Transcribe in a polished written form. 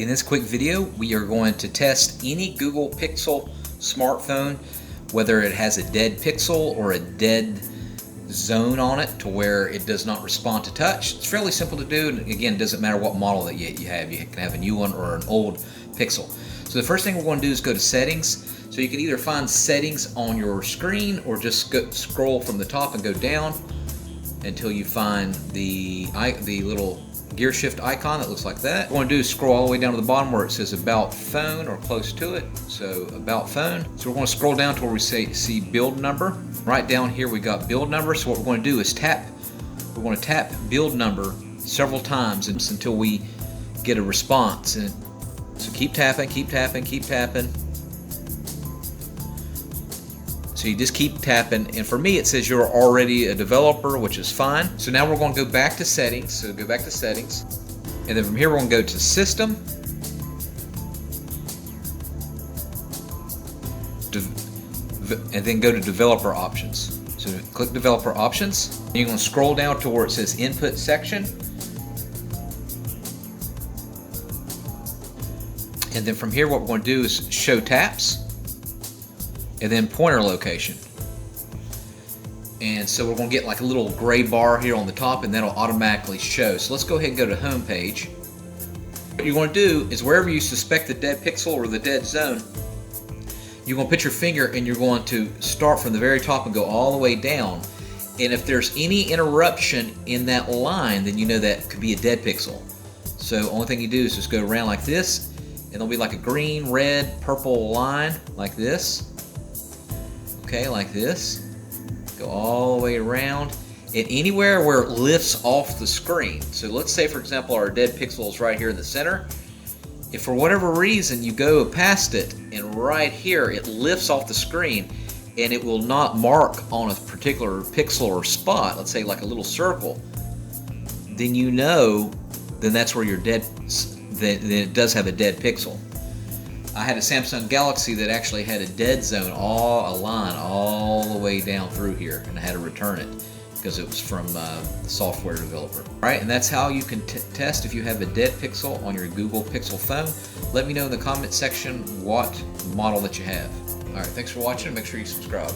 In this quick video, we are going to test any Google Pixel smartphone, whether it has a dead pixel or a dead zone on it to where it does not respond to touch. It's fairly simple to do, and again, it doesn't matter what model that you have. You can have a new one or an old Pixel. So the first thing we're going to do is go to settings. So you can either find settings on your screen or just scroll from the top and go down until you find the little gear shift icon that looks like that. What we're going to do is scroll all the way down to the bottom where it says About Phone or close to it. So About Phone. So we're going to scroll down to where we see build number. Right down here we got build number. So what we're going to do is we're going to tap build number several times until we get a response. And so keep tapping, keep tapping, keep tapping. So you just keep tapping, and for me it says you're already a developer, which is fine. So now we're going to go back to settings. So go back to settings, and then from here we're going to go to system, and then go to developer options. So click developer options, and you're going to scroll down to where it says input section, and then from here what we're going to do is show taps, and then pointer location. And so we're going to get like a little gray bar here on the top, and that'll automatically show. So let's go ahead and go to home page. What you're going to do is wherever you suspect the dead pixel or the dead zone, you're going to put your finger and you're going to start from the very top and go all the way down. And if there's any interruption in that line, then you know that could be a dead pixel. So the only thing you do is just go around like this, and there'll be like a green, red, purple line like this. Okay, like this. Go all the way around, and anywhere where it lifts off the screen. So let's say, for example, our dead pixel is right here in the center. If for whatever reason you go past it, and right here it lifts off the screen, and it will not mark on a particular pixel or spot, let's say like a little circle, then you know, then that's where you're dead. Then it does have a dead pixel. I had a Samsung Galaxy that actually had a dead zone, a line all the way down through here, and I had to return it because it was from the software developer. All right, and that's how you can test if you have a dead pixel on your Google Pixel phone. Let me know in the comment section what model that you have. All right, thanks for watching. Make sure you subscribe.